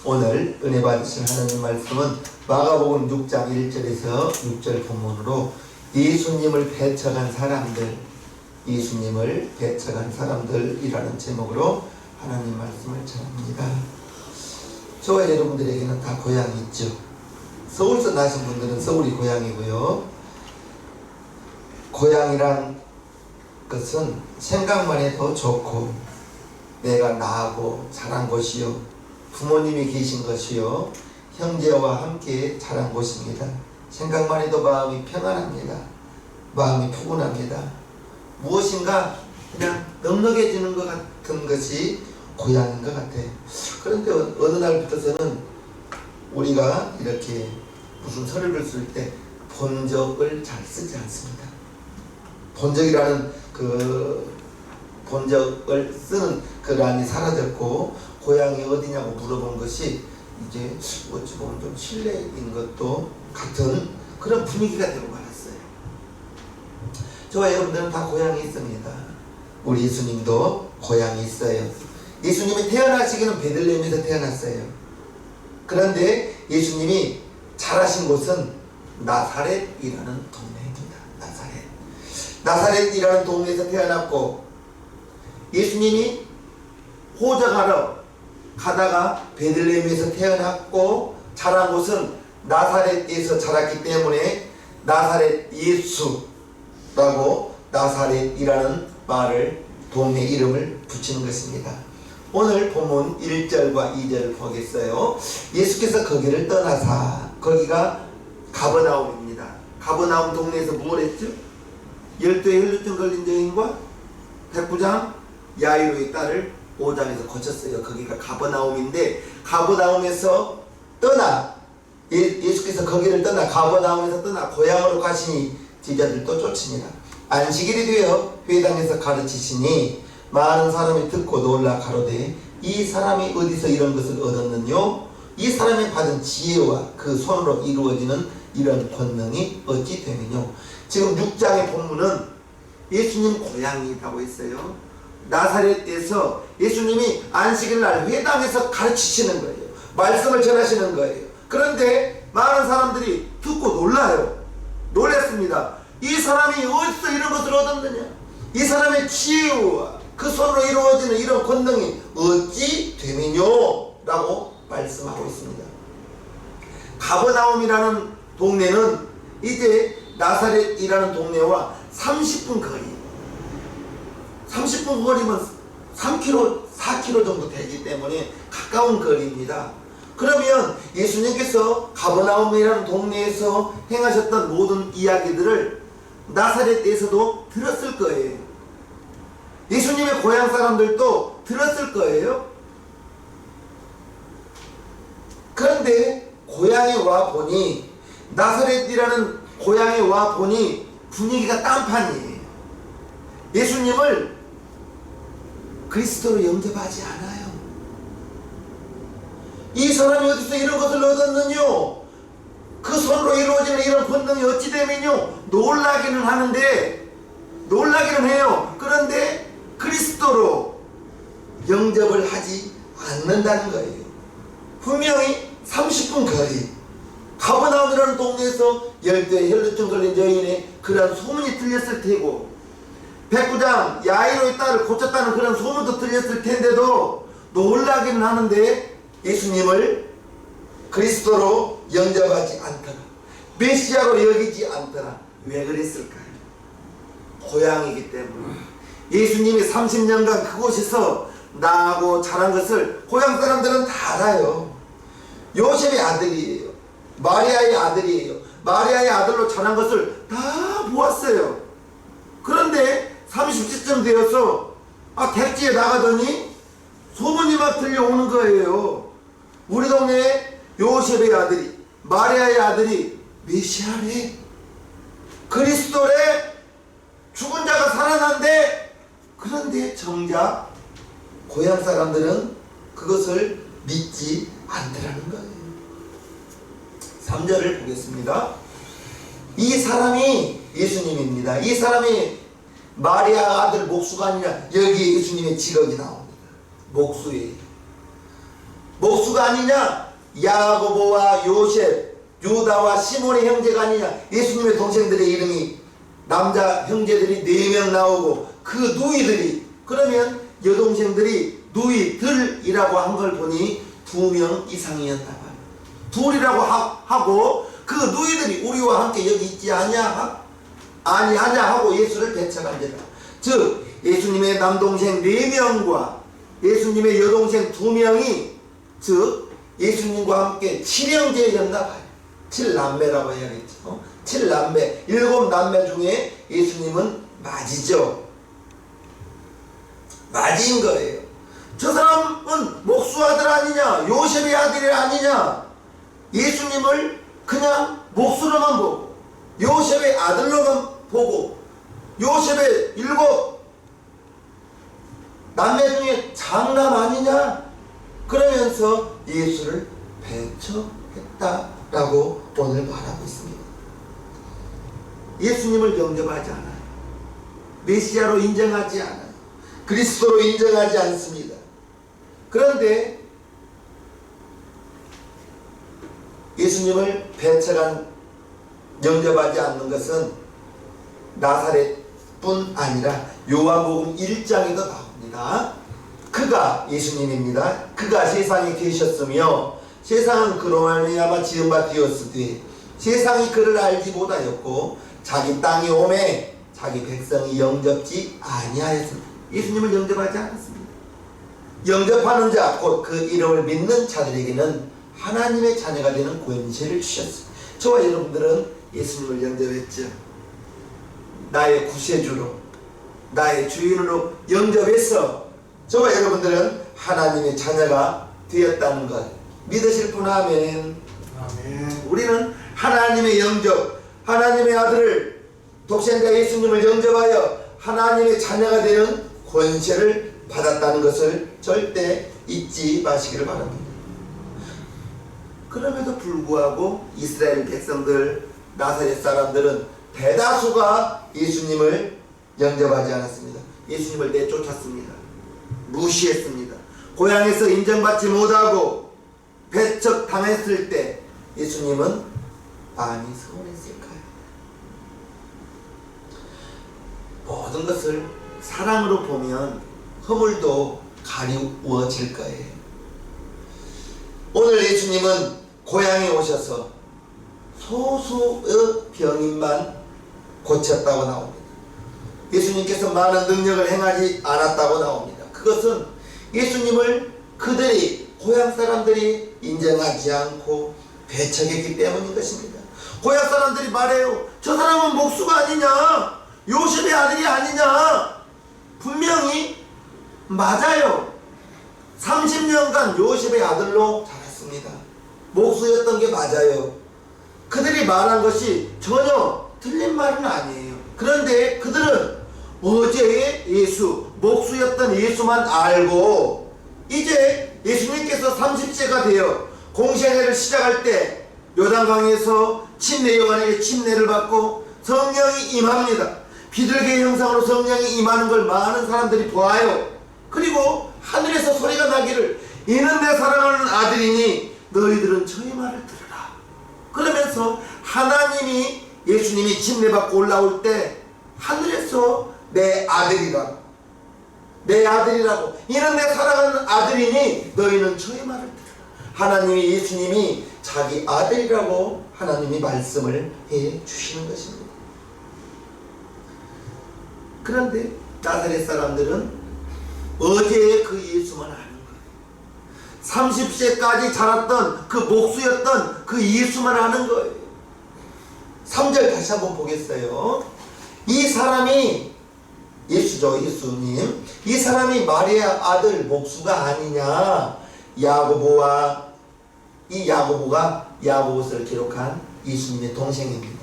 오늘 은혜 받으신 하나님 말씀은 마가복음 6장 1절에서 6절 본문으로 예수님을 배척한 사람들, 예수님을 배척한 사람들이라는 제목으로 하나님 말씀을 전합니다. 저와 여러분들에게는 다 고향이 있죠. 서울서 나신 분들은 서울이 고향이고요. 고향이란 것은 생각만 해도 좋고 내가 나하고 자란 곳이요, 부모님이 계신 것이요, 형제와 함께 자란 곳입니다. 생각만 해도 마음이 평안합니다. 마음이 푸근합니다. 무엇인가 그냥 넉넉해지는 것 같은 것이 고향인 것 같아요. 그런데 어느 날부터서는 우리가 이렇게 무슨 서류를 쓸 때 본적을 잘 쓰지 않습니다. 본적이라는 본적을 쓰는 그 란이 사라졌고, 고향이 어디냐고 물어본 것이 이제 어찌 보면 좀 실례인 것도 같은 그런 분위기가 되고 말았어요. 저와 여러분들은 다 고향이 있습니다. 우리 예수님도 고향이 있어요. 예수님이 태어나시기는 베들레헴에서 태어났어요. 그런데 예수님이 자라신 곳은 나사렛이라는 동네입니다. 나사렛이라는 동네에서 태어났고, 예수님이 호적하러 가다가 베들레헴에서 태어났고, 자란 곳은 나사렛에서 자랐기 때문에 나사렛 예수라고 나사렛이라는 말을, 동네 이름을 붙이는 것입니다. 오늘 본문 1절과 2절을 보겠어요. 예수께서 거기를 떠나사, 거기가 가버나움입니다. 가버나움 동네에서 무엇을 했죠? 12의 혈루증 걸린 여인과 백부장 야이로의 딸을 5장에서 고쳤어요. 거기가 가버나움인데, 가버나움에서 떠나, 예수께서 거기를 떠나 가버나움에서 떠나 고향으로 가시니 제자들도 쫓습니다. 안식일이 되어 회당에서 가르치시니 많은 사람이 듣고 놀라 가로되, 이 사람이 어디서 이런 것을 얻었느뇨? 이 사람이 받은 지혜와 그 손으로 이루어지는 이런 권능이 어찌 되느뇨? 지금 6장의 본문은 예수님 고향이 있다고 했어요. 나사렛에서 예수님이 안식일 날 회당에서 가르치시는 거예요. 말씀을 전하시는 거예요. 그런데 많은 사람들이 듣고 놀라요. 놀랐습니다. 이 사람이 어디서 이런 것을 얻었느냐? 이 사람의 지혜와 그 손으로 이루어지는 이런 권능이 어찌 됨이뇨? 라고 말씀하고 있습니다. 가버나움이라는 동네는 이제 나사렛이라는 동네와 30분 거리, 30분 거리면 3km, 4km 정도 되기 때문에 가까운 거리입니다. 그러면 예수님께서 가버나움이라는 동네에서 행하셨던 모든 이야기들을 나사렛에서도 들었을 거예요. 예수님의 고향 사람들도 들었을 거예요. 그런데 고향에 와 보니, 나사렛이라는 고향에 와 보니 분위기가 딴판이에요. 예수님을 그리스도로 영접하지 않아요. 이 사람이 어디서 이런 것을 얻었느뇨? 그 손으로 이루어지는 이런 권능이 어찌 되면요? 놀라기는 하는데, 놀라기는 해요. 그런데 그리스도로 영접을 하지 않는다는 거예요. 분명히 30분 거리, 가버나움이라는 동네에서 12의 혈루증 걸린 여인의 그런 소문이 들렸을 테고, 백부장 야이로의 딸을 고쳤다는 그런 소문도 들렸을 텐데도 놀라기는 하는데 예수님을 그리스도로 영접하지 않더라, 메시아로 여기지 않더라. 왜 그랬을까요? 고향이기 때문에. 예수님이 30년간 그곳에서 나고 자란 것을 고향 사람들은 다 알아요. 요셉의 아들이에요. 마리아의 아들이에요. 마리아의 아들로 자란 것을 다 보았어요. 그런데 30세쯤 되어서 택지에 나가더니 소문이 막 들려오는 거예요. 우리 동네에 요셉의 아들이, 마리아의 아들이 메시아래, 그리스도래, 죽은 자가 살아난대. 그런데 정작 고향 사람들은 그것을 믿지 않더라는 거예요. 3절을 보겠습니다. 이 사람이 예수님입니다. 이 사람이 마리아 아들 목수가 아니라 여기에 예수님의 직업이 나옵니다. 목수예요. 목수가 누가 아니냐? 야고보와 요셉, 유다와 시몬의 형제가 아니냐? 예수님의 동생들의 이름이 남자 형제들이 4명 나오고 그 누이들이, 그러면 여동생들이 누이들이라고 한 걸 보니 2명 이상이었다 말이야. 둘이라고 하고 그 누이들이 우리와 함께 여기 있지 아니하냐 하고 예수를 배척한지라. 즉 예수님의 남동생 4명과 예수님의 여동생 2명이 즉 예수님과 함께 7형제였나 봐요. 7남매라고 해야겠죠. 7남매, 7남매 중에 예수님은 맞이죠. 맞이인 거예요. 저 사람은 목수 아들 아니냐? 요셉의 아들이 아니냐? 예수님을 그냥 목수로만 보고 요셉의 아들로만 보고 요셉의 7 남매 중에 장남 아니냐? 그러면서 예수를 배척했다라고 오늘 말하고 있습니다. 예수님을 영접하지 않아요. 메시아로 인정하지 않아요. 그리스도로 인정하지 않습니다. 그런데 예수님을 배척한, 영접하지 않는 것은 나사렛뿐 아니라 요한복음 1장에도 나옵니다. 그가 예수님입니다. 그가 세상에 계셨으며 세상은 그로 말미암아 지은 바 되었으되 세상이 그를 알지 못하였고 자기 땅에 오매 자기 백성이 영접지 아니하였습니다. 예수님을 영접하지 않았습니다. 영접하는 자, 곧 그 이름을 믿는 자들에게는 하나님의 자녀가 되는 권세를 주셨습니다. 저와 여러분들은 예수님을 영접했죠. 나의 구세주로, 나의 주인으로 영접해서 저와 여러분들은 하나님의 자녀가 되었다는 것 믿으실 분 아멘. 아멘. 우리는 하나님의 영접, 하나님의 아들을, 독생자 예수님을 영접하여 하나님의 자녀가 되는 권세를 받았다는 것을 절대 잊지 마시기를 바랍니다. 그럼에도 불구하고 이스라엘 백성들, 나사렛 사람들은 대다수가 예수님을 영접하지 않았습니다. 예수님을 내쫓았습니다. 무시했습니다. 고향에서 인정받지 못하고 배척당했을 때 예수님은 많이 서운했을까요? 모든 것을 사랑으로 보면 허물도 가리워질 거예요. 오늘 예수님은 고향에 오셔서 소수의 병인만 고쳤다고 나옵니다. 예수님께서 많은 능력을 행하지 않았다고 나옵니다. 그것은 예수님을 그들이, 고향 사람들이 인정하지 않고 배척했기 때문인 것입니다. 고향 사람들이 말해요. 저 사람은 목수가 아니냐? 요셉의 아들이 아니냐? 분명히 맞아요. 30년간 요셉의 아들로 자랐습니다. 목수였던 게 맞아요. 그들이 말한 것이 전혀 틀린 말은 아니에요. 그런데 그들은 어제의 예수, 목수였던 예수만 알고 이제 예수님께서 30세가 되어 공생애를 시작할 때 요단강에서 침례 요한에게 침례를 받고 성령이 임합니다. 비둘기의 형상으로 성령이 임하는 걸 많은 사람들이 보아요. 그리고 하늘에서 소리가 나기를 이는 내 사랑하는 아들이니 너희들은 저의 말을 들으라. 그러면서 하나님이, 예수님이 침례받고 올라올 때 하늘에서 내 아들이라고, 내 아들이라고, 이는 내 사랑하는 아들이니 너희는 저의 말을 들으라. 하나님이, 예수님이 자기 아들이라고 하나님이 말씀을 해 주시는 것입니다. 그런데 나사렛 사람들은 어제의 그 예수만 아는 거예요. 30세까지 자랐던 그 목수였던 그 예수만 아는 거예요. 3절 다시 한번 보겠어요. 이 사람이, 예수죠, 예수님. 이 사람이 마리아 아들 목수가 아니냐? 야고보와, 이 야고보가 야고보서를 기록한 예수님의 동생입니다.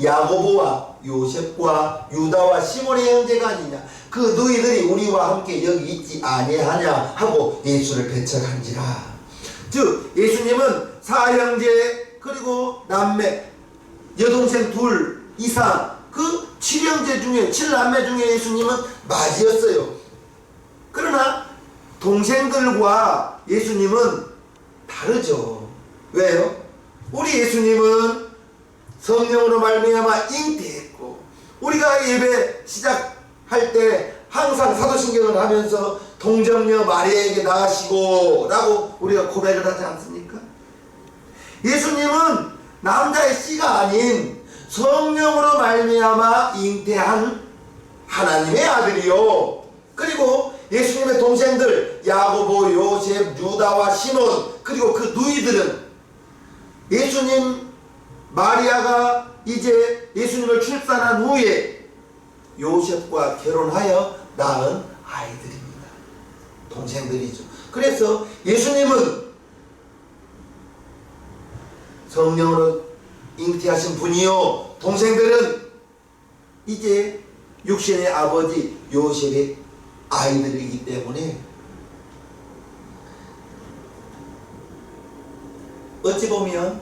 야고보와 요셉과 유다와 시몬의 형제가 아니냐? 그 너희들이 우리와 함께 여기 있지 아니하냐 하고 예수를 배척한지라. 즉 예수님은 사형제 그리고 남매, 여동생 2 이상 그 7형제 중에, 7남매 중에 예수님은 맞이였어요. 그러나 동생들과 예수님은 다르죠. 왜요? 우리 예수님은 성령으로 말미암아 잉태했고, 우리가 예배 시작할 때 항상 사도신경을 하면서 동정녀 마리아에게 나가시고 라고 우리가 고백을 하지 않습니까? 예수님은 남자의 씨가 아닌 성령으로 말미암아 잉태한 하나님의 아들이요. 그리고 예수님의 동생들 야고보, 요셉, 유다와 시몬, 그리고 그 누이들은 예수님 마리아가 이제 예수님을 출산한 후에 요셉과 결혼하여 낳은 아이들입니다. 동생들이죠. 그래서 예수님은 성령으로 잉태하신 분이요, 동생들은 이제 육신의 아버지 요셉의 아이들이기 때문에 어찌 보면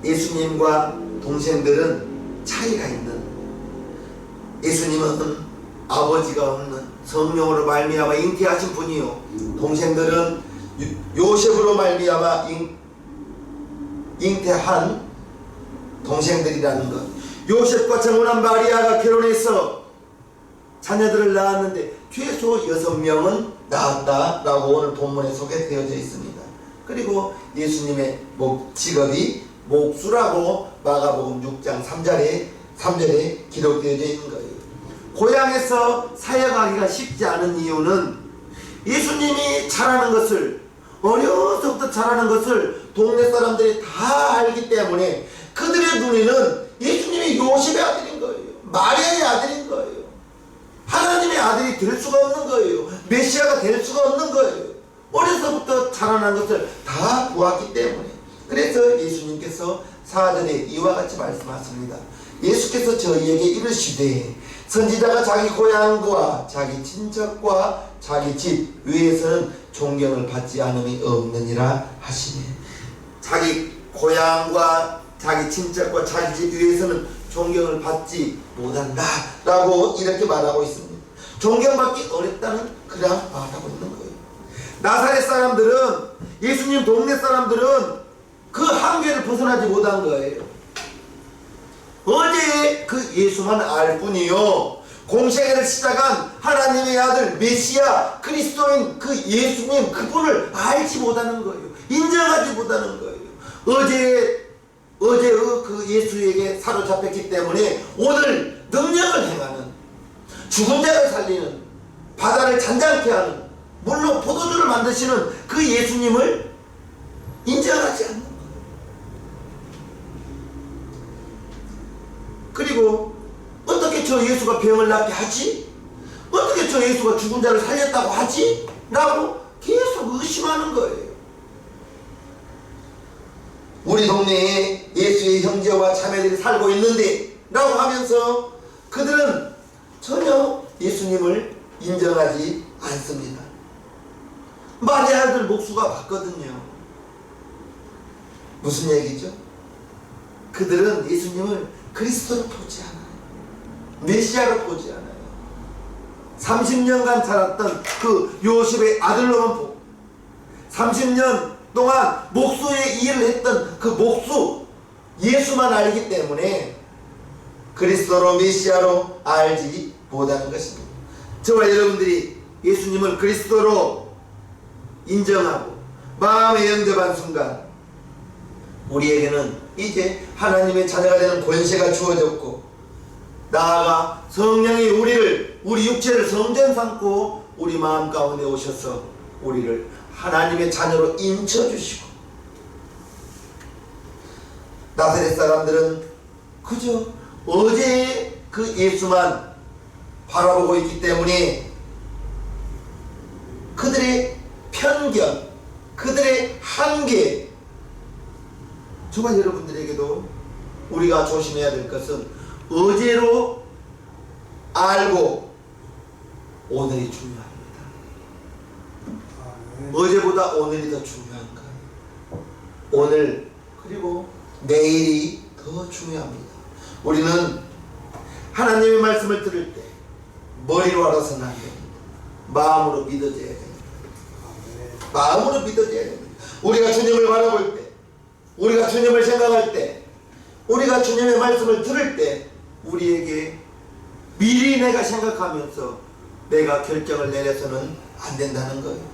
예수님과 동생들은 차이가 있는, 예수님은 아버지가 없는 성령으로 말미암아 잉태하신 분이요, 동생들은 요셉으로 말미암아 잉태한 동생들이라는 것. 요셉과 정혼한 마리아가 결혼해서 자녀들을 낳았는데 최소 6명은 낳았다라고 오늘 본문에 소개되어져 있습니다. 그리고 예수님의 직업이 목수라고 마가복음 6장 3절에 기록되어져 있는 거예요. 고향에서 사역하기가 쉽지 않은 이유는 예수님이 잘하는 것을, 어려서부터 잘하는 것을 동네 사람들이 다 알기 때문에 그들의 눈에는 예수님이 요셉의 아들인 거예요. 마리아의 아들인 거예요. 하나님의 아들이 될 수가 없는 거예요. 메시아가 될 수가 없는 거예요. 어려서부터 자라난 것을 다 보았기 때문에. 그래서 예수님께서 4절에 이와 같이 말씀하십니다. 예수께서 저희에게 이르시되 선지자가 자기 고향과 자기 친척과 자기 집 위에서는 존경을 받지 않음이 없느니라 하시네. 자기 고향과 자기 친척과 자기 집 위에서는 존경을 받지 못한다 라고 이렇게 말하고 있습니다. 존경받기 어렵다는 그냥 말하고 있는 거예요. 나사렛 사람들은, 예수님 동네 사람들은 그 한계를 벗어나지 못한 거예요. 어제 그 예수만 알 뿐이요, 공생애를 시작한 하나님의 아들 메시아 그리스도인 그 예수님, 그분을 알지 못하는 거예요. 인정하지 못하는 거예요. 어제의 그 예수에게 사로잡혔기 때문에 오늘 능력을 행하는, 죽은 자를 살리는, 바다를 잔잔케 하는, 물로 포도주를 만드시는 그 예수님을 인정하지 않는 거예요. 그리고 어떻게 저 예수가 병을 낫게 하지? 어떻게 저 예수가 죽은 자를 살렸다고 하지? 라고 계속 의심하는 거예요. 우리 동네에 예수의 형제와 자매들이 살고 있는데 라고 하면서 그들은 전혀 예수님을 인정하지 않습니다. 마리아들 목수가 봤거든요. 무슨 얘기죠? 그들은 예수님을 그리스도로 보지 않아요. 메시아로 보지 않아요. 30년간 자랐던 그 요셉의 아들로만 보고, 30년 동안 목수의 일을 했던 그 목수 예수만 알기 때문에 그리스도로 메시아로 알지 못하는 것입니다. 저와 여러분들이 예수님을 그리스도로 인정하고 마음에 영접한 순간 우리에게는 이제 하나님의 자녀가 되는 권세가 주어졌고, 나아가 성령이 우리 육체를 성전 삼고 우리 마음 가운데 오셔서 우리를 하나님의 자녀로 인쳐주시고, 나사렛 사람들은 그저 어제의 그 예수만 바라보고 있기 때문에 그들의 편견, 그들의 한계, 저와 여러분들에게도 우리가 조심해야 될 것은 어제로 알고 오늘이 중요합니다. 어제보다 오늘이 더 중요한 거예요. 오늘 그리고 내일이 더 중요합니다. 우리는 하나님의 말씀을 들을 때 머리로 알아서는 안 됩니다. 마음으로 믿어져야 됩니다. 마음으로 믿어져야 됩니다. 우리가 주님을 바라볼 때, 우리가 주님을 생각할 때, 우리가 주님의 말씀을 들을 때 우리에게 미리 내가 생각하면서 내가 결정을 내려서는 안 된다는 거예요.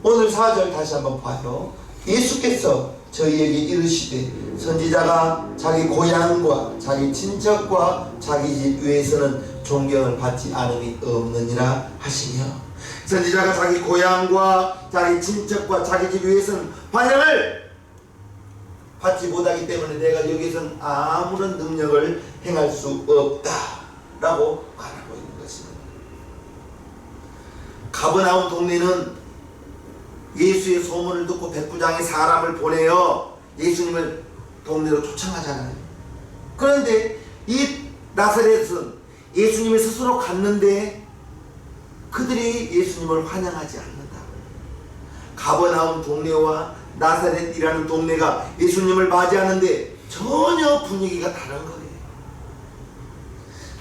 오늘 4절 다시 한번 봐요. 예수께서 저희에게 이르시되 선지자가 자기 고향과 자기 친척과 자기 집 위에서는 존경을 받지 않음이 없느니라 하시며, 선지자가 자기 고향과 자기 친척과 자기 집 위에서는 환영을 받지 못하기 때문에 내가 여기서는 아무런 능력을 행할 수 없다라고 말하고 있는 것입니다. 가버나움 동네는 예수의 소문을 듣고 백부장이 사람을 보내어 예수님을 동네로 초청하잖아요. 그런데 이 나사렛은 예수님이 스스로 갔는데 그들이 예수님을 환영하지 않는다. 가버나움 동네와 나사렛이라는 동네가 예수님을 맞이하는데 전혀 분위기가 다른 거예요.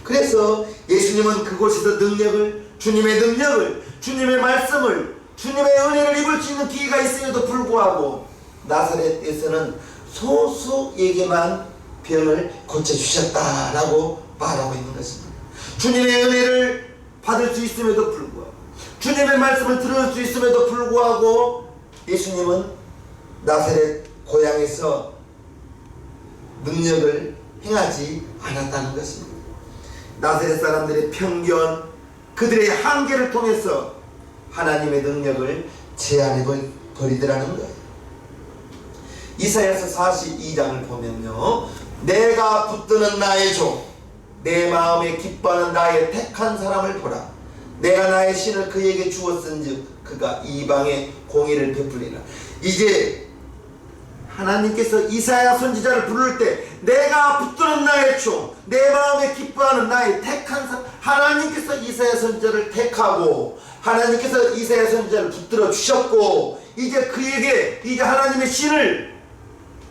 그래서 예수님은 그곳에서 주님의 능력을, 주님의 말씀을, 주님의 은혜를 입을 수 있는 기회가 있음에도 불구하고 나사렛에서는 소수에게만 병을 고쳐주셨다라고 말하고 있는 것입니다. 주님의 은혜를 받을 수 있음에도 불구하고, 주님의 말씀을 들을 수 있음에도 불구하고 예수님은 나사렛 고향에서 능력을 행하지 않았다는 것입니다. 나사렛 사람들의 편견, 그들의 한계를 통해서 하나님의 능력을 제한해 버리더라는 거예요. 이사야서 42장을 보면요, 내가 붙드는 나의 종, 내 마음에 기뻐하는 나의 택한 사람을 보라. 내가 나의 신을 그에게 주었은즉 그가 이방에 공의를 베풀리라. 이제 하나님께서 이사야 선지자를 부를 때 내가 붙드는 나의 종, 내 마음에 기뻐하는 나의 택한 사람, 하나님께서 이사야 선지자를 택하고 하나님께서 이사야 선지자를 붙들어 주셨고 이제 그에게 이제 하나님의 신을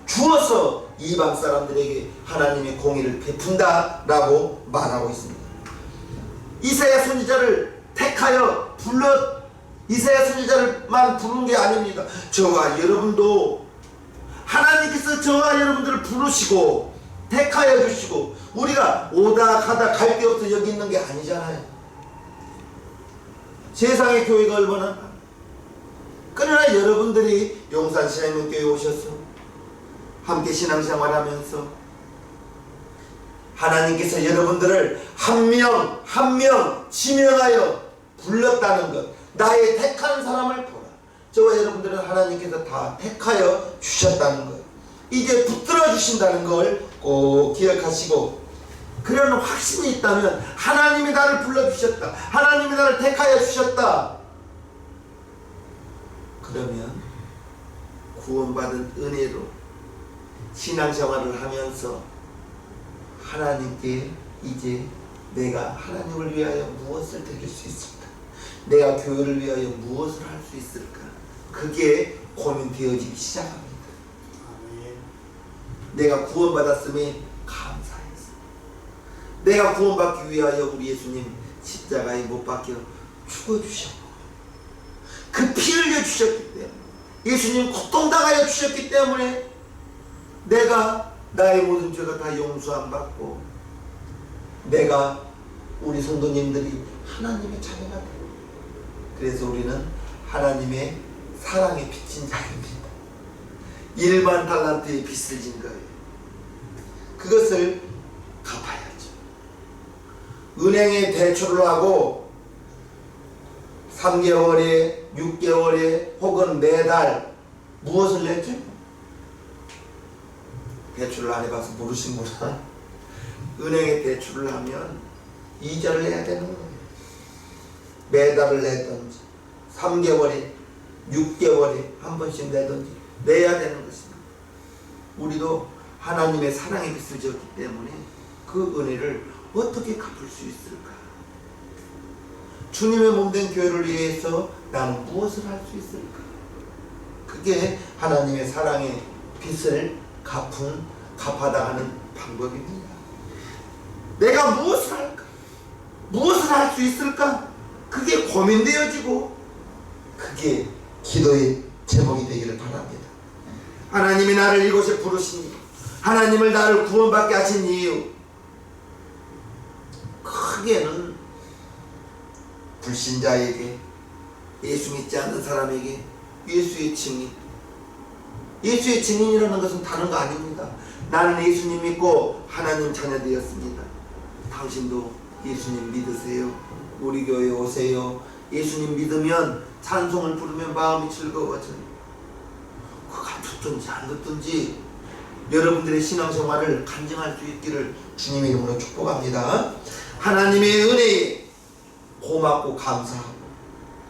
주어서 이방 사람들에게 하나님의 공의를 베푼다라고 말하고 있습니다. 이사야 선지자를 택하여 이사야 선지자를만 부른 게 아닙니다. 저와 여러분도 하나님께서 저와 여러분들을 부르시고 택하여 주시고 우리가 오다 가다 갈 데 없어 여기 있는 게 아니잖아요. 세상의 교회가 얼마나 많아요. 그러나 여러분들이 용산 신앙교회에 오셔서 함께 신앙생활하면서 하나님께서 여러분들을 한 명 한 명 지명하여 불렀다는 것, 나의 택한 사람을 보라. 저와 여러분들은 하나님께서 다 택하여 주셨다는 것, 이제 붙들어 주신다는 걸 꼭 기억하시고, 그런 확신이 있다면 하나님이 나를 불러주셨다, 하나님이 나를 택하여 주셨다, 그러면 구원받은 은혜로 신앙생활을 하면서 하나님께 이제 내가 하나님을 위하여 무엇을 드릴 수 있을까, 내가 교회를 위하여 무엇을 할 수 있을까, 그게 고민되어지기 시작합니다. 내가 구원받았음에 감사해서, 내가 구원받기 위하여 우리 예수님 십자가에 못 박혀 죽어주셨고 그 피 흘려주셨기 때문에, 예수님 고통당하여 주셨기 때문에 내가 나의 모든 죄가 다 용서 안 받고 내가 우리 성도님들이 하나님의 자녀가 돼. 그래서 우리는 하나님의 사랑에 빚진 자입니다. 1만 달란트의 빚을 진 거예요. 그것을 갚아야죠. 은행에 대출을 하고 3개월에 6개월에 혹은 매달 무엇을 냈죠? 대출을 안 해봐서 모르시는구나. 은행에 대출을 하면 이자를 내야 되는 거예요. 매달을 내든지 3개월에 6개월에 한 번씩 내든지 내야 되는 것입니다. 우리도 하나님의 사랑의 빚을 졌기 때문에 그 은혜를 어떻게 갚을 수 있을까? 주님의 몸된 교회를 위해서 나는 무엇을 할 수 있을까? 그게 하나님의 사랑의 빚을 갚아나가는 방법입니다. 내가 무엇을 할까? 무엇을 할 수 있을까? 그게 고민되어지고 그게 기도의 제목이 되기를 바랍니다. 하나님이 나를 이곳에 부르시니, 하나님을 나를 구원받게 하신 이유, 크게는 불신자에게, 예수 믿지 않는 사람에게 예수의 증인, 예수의 증인이라는 것은 다른 거 아닙니다. 나는 예수님 믿고 하나님 자녀 되었습니다. 당신도 예수님 믿으세요. 우리 교회 오세요. 예수님 믿으면 찬송을 부르면 마음이 즐거워져요. 그가 듣든지 안 듣든지 여러분들의 신앙생활을 간증할 수 있기를 주님의 이름으로 축복합니다. 하나님의 은혜에 고맙고 감사하고,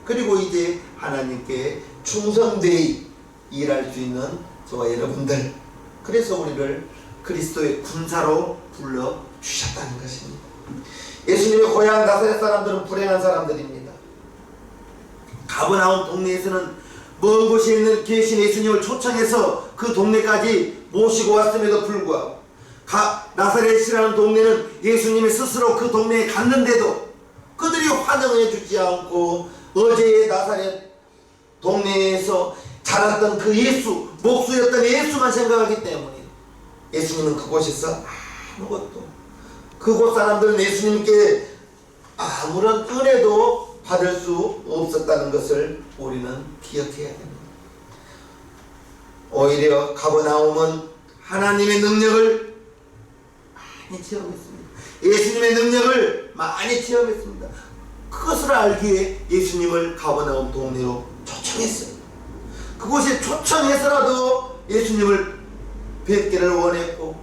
그리고 이제 하나님께 충성되이 일할 수 있는 저와 여러분들, 그래서 우리를 그리스도의 군사로 불러주셨다는 것입니다. 예수님의 고향 나사렛 사람들은 불행한 사람들입니다. 가버나움 동네에서는 먼 곳에 있는 계신 예수님을 초청해서 그 동네까지 모시고 왔음에도 불구하고, 나사렛이라는 동네는 예수님이 스스로 그 동네에 갔는데도 그들이 환영해 주지 않고, 어제의 나사렛 동네에서 자랐던 그 예수, 목수였던 예수만 생각하기 때문에 예수님은 그곳에서 아무것도, 그곳 사람들은 예수님께 아무런 은혜도 받을 수 없었다는 것을 우리는 기억해야 됩니다. 오히려 가버나움은 하나님의 능력을 많이 체험했습니다. 예수님의 능력을 많이 체험했습니다. 그것을 알기에 예수님을 가버나움 동네로 초청했어요. 그곳에 초청해서라도 예수님을 뵙기를 원했고,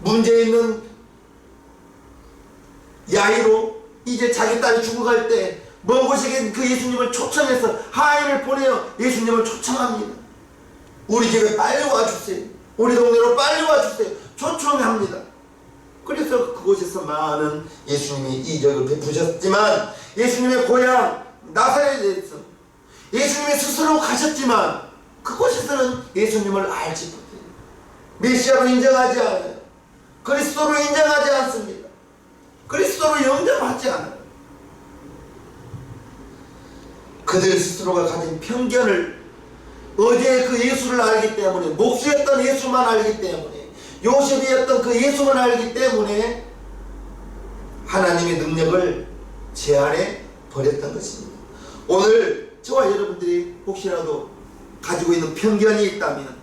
문제 있는 야이로 이제 자기 딸이 죽어갈 때 먼 곳에 그 예수님을 초청해서 하인을 보내어 예수님을 초청합니다. 우리 집에 빨리 와주세요. 우리 동네로 빨리 와주세요. 초청합니다. 그래서 그곳에서 많은 예수님이 이적을 베푸셨지만, 예수님의 고향 나사렛에서 예수님이 스스로 가셨지만 그곳에서는 예수님을 알지 못해요. 메시아로 인정하지 않아요. 그리스도로 인정하지 않습니다. 그리스도로 영접하지 않아요. 그들 스스로가 가진 편견을, 어제 그 예수를 알기 때문에, 목수였던 예수만 알기 때문에, 요셉이었던 그 예수만 알기 때문에 하나님의 능력을 제한해 버렸던 것입니다. 오늘 저와 여러분들이 혹시라도 가지고 있는 편견이 있다면,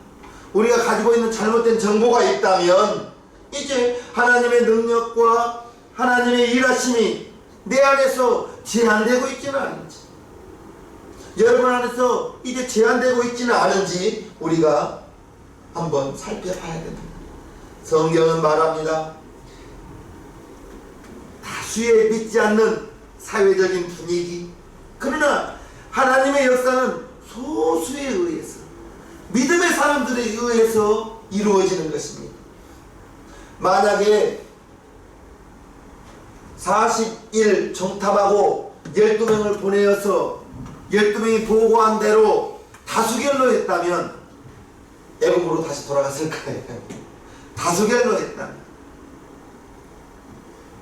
우리가 가지고 있는 잘못된 정보가 있다면, 이제 하나님의 능력과 하나님의 일하심이 내 안에서 제한되고 있지는 않은지, 여러분 안에서 이제 제한되고 있지는 않은지 우리가 한번 살펴봐야 됩니다. 성경은 말합니다. 다수의 믿지 않는 사회적인 분위기, 그러나 하나님의 역사는 소수에 의해서, 믿음의 사람들에 의해서 이루어지는 것입니다. 만약에 40일 정탐하고 12명을 보내어서 12명이 보고한 대로 다수결로 했다면 애굽으로 다시 돌아갔을 거예요. 다수결로 했다면.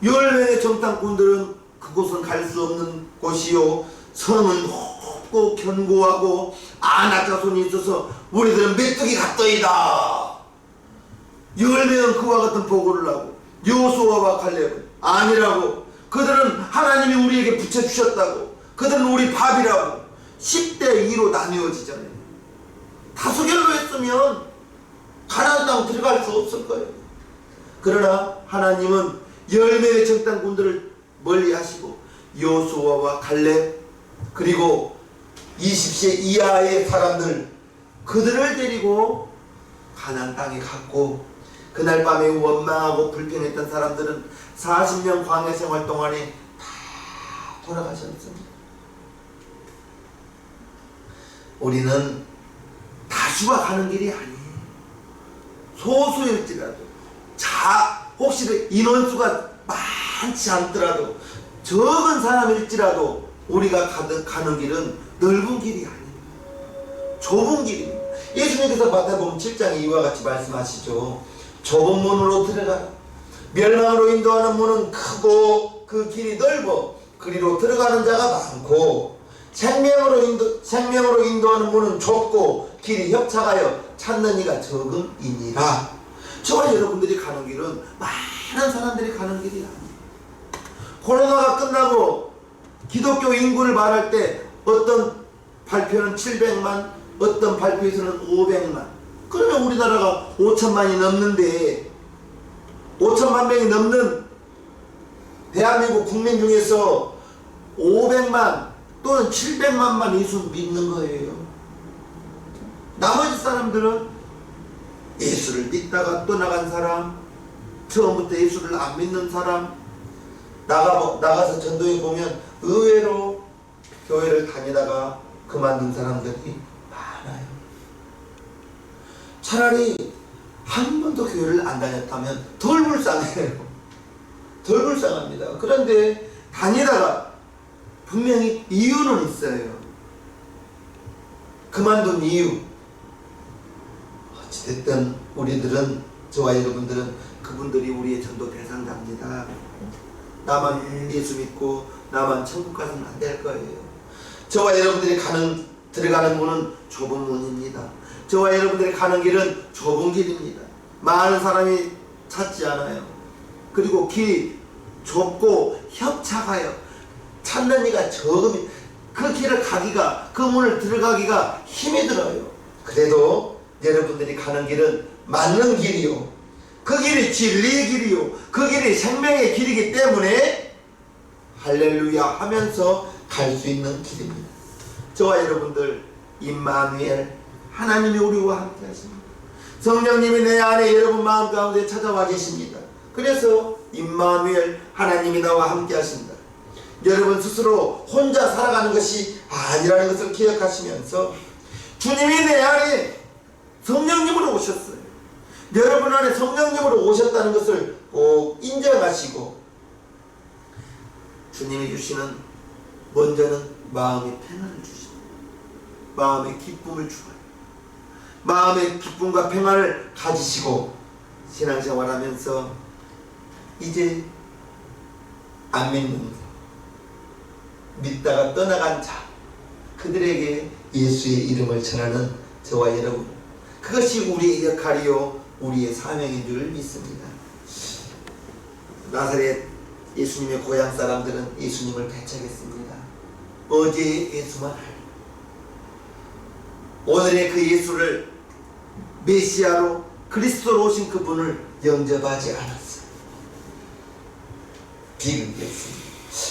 10명의 정탐꾼들은 그곳은 갈 수 없는 곳이요, 성은 높고 견고하고 아나자손이 있어서 우리들은 메뚜기 같더이다. 10명은 그와 같은 보고를 하고, 여호수아와 갈렙은 아니라고, 그들은 하나님이 우리에게 붙여주셨다고, 그들은 우리 밥이라고 10대 2로 나뉘어지잖아요. 다수결로 했으면 가나안 땅 들어갈 수 없을 거예요. 그러나 하나님은 10명의 정탐꾼들을 멀리 하시고, 여호수아와 갈렙, 그리고 20세 이하의 사람들, 그들을 데리고 가나안 땅에 갔고, 그날 밤에 원망하고 불평했던 사람들은 40년 광야 생활 동안에 다 돌아가셨습니다. 우리는 다수가 가는 길이 아니에요. 소수일지라도, 혹시 인원수가 많지 않더라도, 적은 사람일지라도 우리가 가는 길은 넓은 길이 아닙니다. 좁은 길입니다. 예수님께서 마태복음 7장에 이와 같이 말씀하시죠. 좁은 문으로 들어가라. 멸망으로 인도하는 문은 크고 그 길이 넓어 그리로 들어가는 자가 많고, 생명으로 인도하는 문은 좁고 길이 협착하여 찾는 이가 적음이니라. 저와 여러분들이 가는 길은 많은 사람들이 가는 길이 아니에요. 코로나가 끝나고 기독교 인구를 말할 때 어떤 발표는 700만, 어떤 발표에서는 500만. 그러면 우리나라가 5천만이 넘는데 5천만 명이 넘는 대한민국 국민 중에서 500만 또는 700만만 예수 믿는 거예요. 나머지 사람들은 예수를 믿다가 떠나간 사람, 처음부터 예수를 안 믿는 사람, 나가서 전도에 보면 의외로 교회를 다니다가 그만둔 사람들이 많아요. 차라리 한 번도 교회를 안 다녔다면 덜 불쌍해요. 덜 불쌍합니다. 그런데 다니다가 분명히 이유는 있어요. 그만둔 이유. 어찌됐든 우리들은, 저와 여러분들은 그분들이 우리의 전도 대상자입니다. 나만 예수 믿고 나만 천국 가서는 안 될 거예요. 저와 여러분들이 들어가는 문은 좁은 문입니다. 저와 여러분들이 가는 길은 좁은 길입니다. 많은 사람이 찾지 않아요. 그리고 길이 좁고 협착하여 찾는 이가 적음이, 그 길을 가기가, 그 문을 들어가기가 힘이 들어요. 그래도 여러분들이 가는 길은 맞는 길이요, 그 길이 진리의 길이요, 그 길이 생명의 길이기 때문에 할렐루야 하면서 갈 수 있는 길입니다. 저와 여러분들 임마누엘, 하나님이 우리와 함께 하십니다. 성령님이 내 안에 여러분 마음 가운데 찾아와 계십니다. 그래서 임마누엘, 하나님이 나와 함께 하신다. 여러분 스스로 혼자 살아가는 것이 아니라는 것을 기억하시면서 주님이 내 안에 성령님으로 오셨어요. 여러분 안에 성령님으로 오셨다는 것을 꼭 인정하시고, 주님이 주시는 먼저는 마음의 평안을 주십니다. 마음의 기쁨을 주어요. 마음의 기쁨과 평안을 가지시고 신앙생활하면서 이제 안 믿는, 믿다가 떠나간 자, 그들에게 예수의 이름을 전하는 저와 여러분, 그것이 우리의 역할이요 우리의 사명인 줄 믿습니다. 나사렛 예수님의 고향 사람들은 예수님을 배척했습니다. 어제의 예수만 알고 오늘의 그 예수를 메시아로, 그리스도로 오신 그분을 영접하지 않았어요. 비극이었습니다.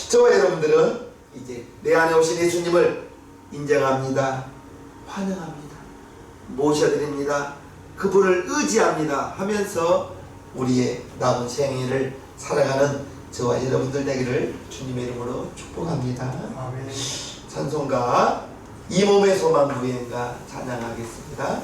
저와 여러분들은 이제 내 안에 오신 예수님을 인정합니다. 환영합니다. 모셔드립니다. 그분을 의지합니다 하면서 우리의 남은 생애를 살아가는 저와 여러분들 되기를 주님의 이름으로 축복합니다. 아멘. 찬송가 이 몸의 소망 부행가 찬양하겠습니다.